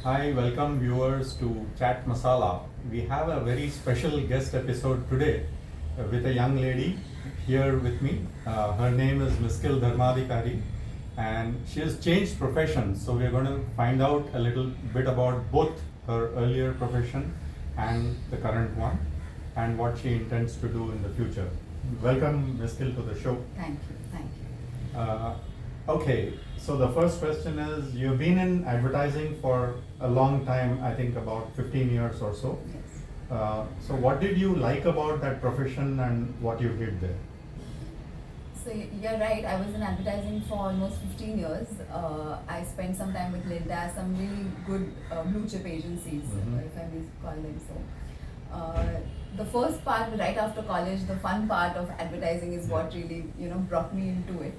Hi, welcome viewers to Chat Masala. We have a very special guest episode today with a young lady here with me. Her name is Miskil Dharmadhikari and she has changed professions. So we are going to find out a little bit about both her earlier profession and the current one and what she intends to do in the future. Welcome Miskil to the show. Thank you, thank you. Okay, so the first question is, you've been in advertising for a long time, I think about 15 years or so. Yes. So what did you like about that profession and what you did there? So you're right, I was in advertising for almost 15 years. I spent some time with Linda, some really good blue chip agencies, if I may call them so. The first part, right after college, the fun part of advertising is what really brought me into it.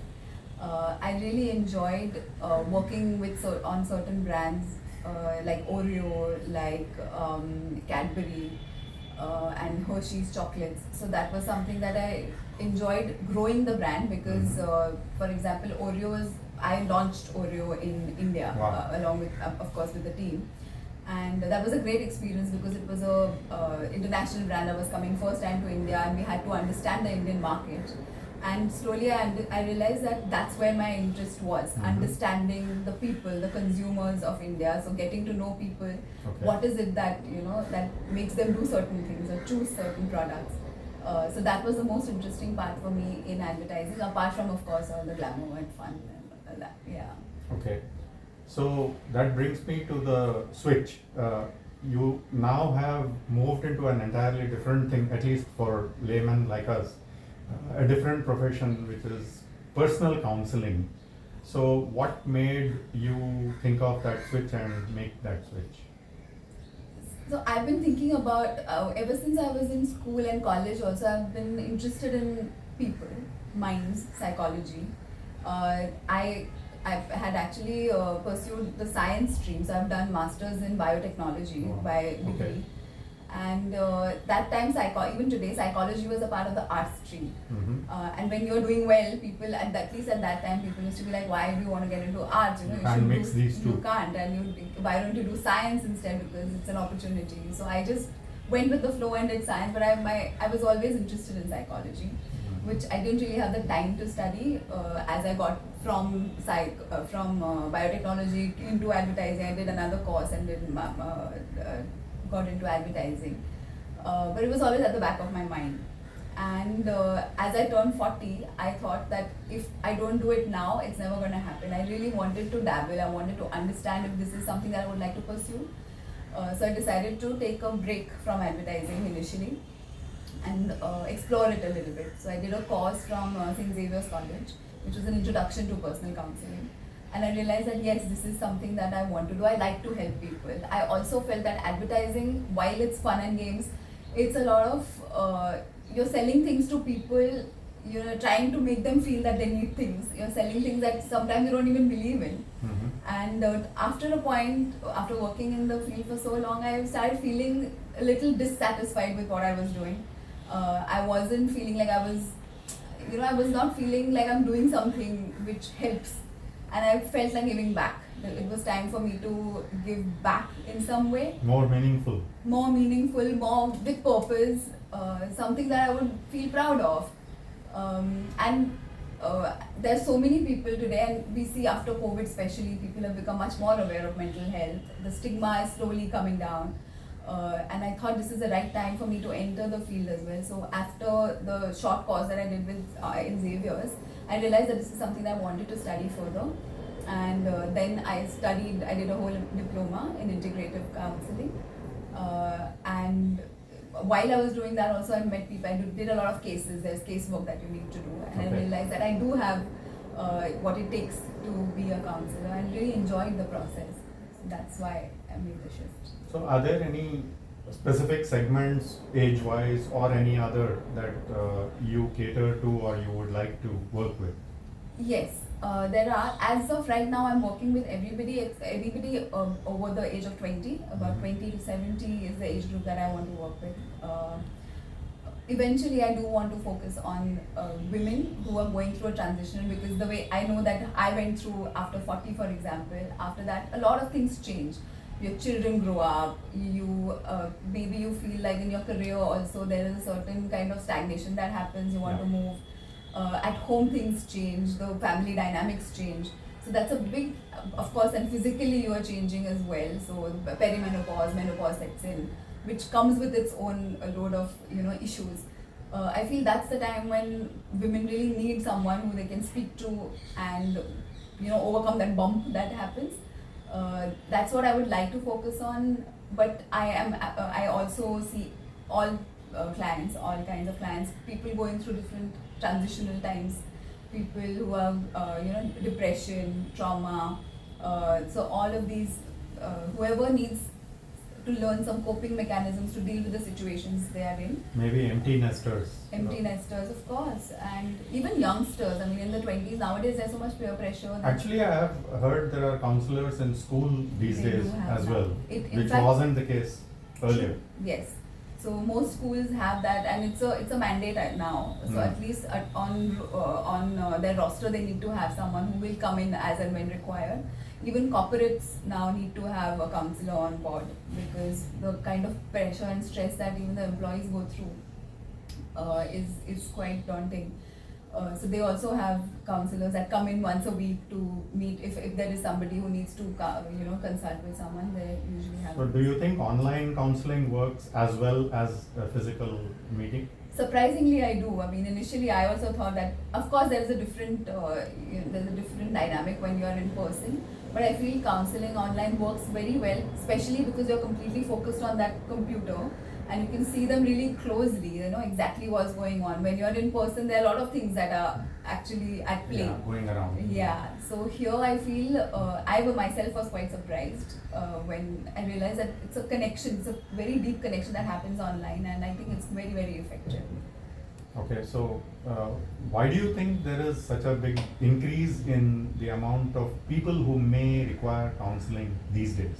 I really enjoyed working with on certain brands like Oreo, like Cadbury, and Hershey's chocolates. So that was something that I enjoyed growing the brand because, for example, I launched Oreo in India along with, of course, with the team. And that was a great experience because it was a international brand. I was coming first time to India and we had to understand the Indian market. And slowly I realized that that's where my interest was, understanding the people, the consumers of India. So getting to know people, what is it that that makes them do certain things or choose certain products. So that was the most interesting part for me in advertising, apart from of course all the glamour and fun and all that. Yeah. Okay, so that brings me to the switch. You now have moved into an entirely different thing, at least for laymen like us, a different profession, which is personal counseling. So what made you think of that switch and make that switch? So I've been thinking about, ever since I was in school and college also, I've been interested in people, minds, psychology. I had actually pursued the science stream, so I've done masters in biotechnology by degree. And that time, even today, psychology was a part of the arts stream. And when you're doing well, people, at least at that time, people used to be like, why do you want to get into arts? You can't mix these two. You can't, and why don't you do science instead, because it's an opportunity. So I just went with the flow and did science, but I was always interested in psychology, which I didn't really have the time to study as I got from biotechnology into advertising. I did another course and got into advertising, but it was always at the back of my mind. And as I turned 40, I thought that if I don't do it now, it's never going to happen. I really wanted to dabble. I wanted to understand if this is something that I would like to pursue. So I decided to take a break from advertising initially and explore it a little bit. So I did a course from St. Xavier's College, which was an introduction to personal counseling. And I realized that yes, this is something that I want to do. I like to help people. I also felt that advertising, while it's fun and games, it's a lot of, you're selling things to people, trying to make them feel that they need things. You're selling things that sometimes you don't even believe in. And after a point, after working in the field for so long, I started feeling a little dissatisfied with what I was doing. I wasn't feeling like I was not feeling like I'm doing something which helps. And I felt like giving back. It was time for me to give back in some way. More meaningful, more with purpose, something that I would feel proud of. And there's so many people today, and we see after COVID especially, people have become much more aware of mental health. The stigma is slowly coming down. And I thought this is the right time for me to enter the field as well. So after the short course that I did with in Xavier's, I realized that this is something that I wanted to study further. And then I did a whole diploma in integrative counseling. And while I was doing that also, I met people. I did a lot of cases. There's casework that you need to do. And I realized that I do have what it takes to be a counselor. I really enjoyed the process. So that's why I made the shift. So are there any specific segments, age-wise or any other, that you cater to or you would like to work with? Yes, there are. As of right now, I'm working with everybody over the age of 20. About 20 to 70 is the age group that I want to work with. Eventually, I do want to focus on women who are going through a transition, because the way I know that I went through after 40, for example, after that, a lot of things change. your children grow up, you maybe you feel like in your career also there is a certain kind of stagnation that happens, you want to move. At home things change, the family dynamics change. So that's a big, of course, and physically you are changing as well. So perimenopause, menopause sets in, which comes with its own load of issues. I feel that's the time when women really need someone who they can speak to and overcome that bump that happens. That's what I would like to focus on. But I also see all clients, all kinds of clients, people going through different transitional times, people who have depression, trauma. So all of these, whoever needs to learn some coping mechanisms to deal with the situations they are in. Maybe empty nesters. Empty nesters, of course, and even youngsters. I mean, in the 20s nowadays, there's so much peer pressure. Actually, I have heard there are counselors in school these days as well, which wasn't the case earlier. Yes. So most schools have that, and it's a mandate now. So at least on their roster, they need to have someone who will come in as and when required. Even corporates now need to have a counselor on board, because the kind of pressure and stress that even the employees go through is quite daunting. So they also have counselors that come in once a week to meet. If there is somebody who needs to consult with someone, they usually have. So do you think online counseling works as well as a physical meeting? Surprisingly, I do. I mean, initially I also thought that, of course, there's a different dynamic when you are in person. But I feel counseling online works very well, especially because you're completely focused on that computer and you can see them really closely. You know exactly what's going on. When you're in person, there are a lot of things that are actually at play. Yeah, going around. Yeah. So here I feel I myself was quite surprised when I realized that it's a connection. It's a very deep connection that happens online, and I think it's very, very effective. Okay, so why do you think there is such a big increase in the amount of people who may require counseling these days?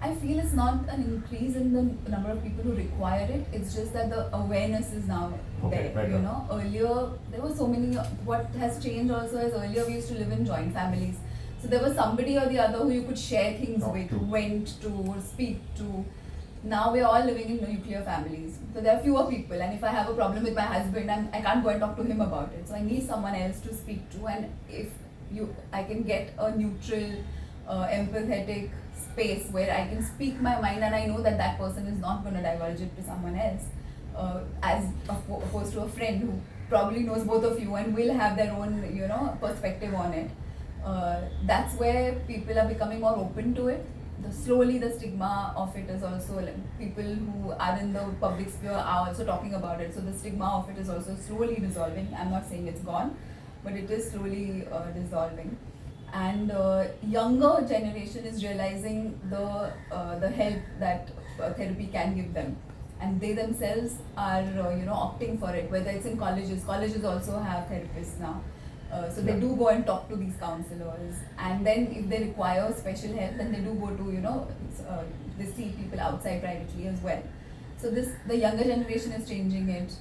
I feel it's not an increase in the number of people who require it. It's just that the awareness is now there. Better. Earlier there were so many. What has changed also is earlier we used to live in joint families. So there was somebody or the other who you could share things with, went to, speak to. Now we are all living in nuclear families. So there are fewer people, and if I have a problem with my husband, I can't go and talk to him about it. So I need someone else to speak to, and I can get a neutral, empathetic space where I can speak my mind and I know that that person is not going to divulge it to someone else, as opposed to a friend who probably knows both of you and will have their own perspective on it. That's where people are becoming more open to it. Slowly the stigma of it is also, people who are in the public sphere are also talking about it, so the stigma of it is also slowly dissolving. I'm not saying it's gone, but it is slowly dissolving. And younger generation is realizing the help that therapy can give them, and they themselves are opting for it, whether it's in colleges also have therapists now. So they do go and talk to these counselors, and then if they require special help, then they do go to they see people outside privately as well. So the younger generation is changing it,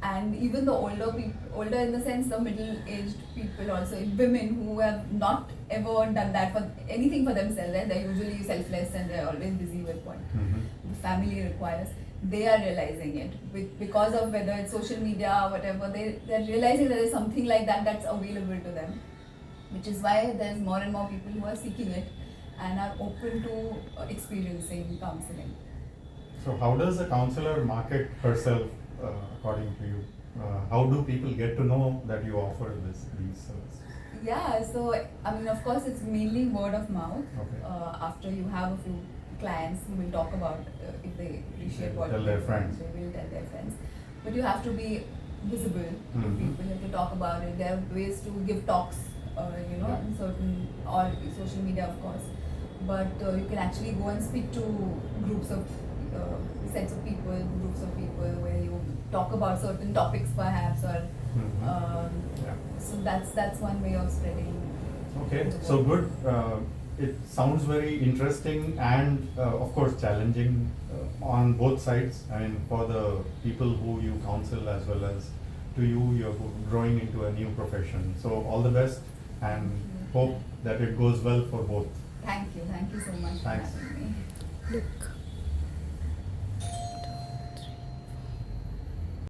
and even the older in the sense, the middle-aged people also, women who have not ever done that for anything for themselves, right? They're usually selfless and they're always busy with what the family requires. They are realizing it because of whether it's social media or whatever. They're realizing that there's something like that that's available to them, which is why there's more and more people who are seeking it and are open to experiencing counseling. So how does a counselor market herself, according to you? How do people get to know that you offer these services? Yeah, so I mean, of course, it's mainly word of mouth. Okay. After you have a few clients who will talk about if they appreciate what tell their friends. They will tell their friends. But you have to be visible to people. You have to talk about it. There are ways to give talks, in certain, or social media, of course. But you can actually go and speak to groups of sets of people, groups of people, where you talk about certain topics, perhaps, or so that's one way of spreading. Okay, so good. It sounds very interesting and of course challenging on both sides. I mean, for the people who you counsel as well as to you, you're growing into a new profession. So all the best and hope that it goes well for both. Thank you so much. much for Thanks. having me. Look.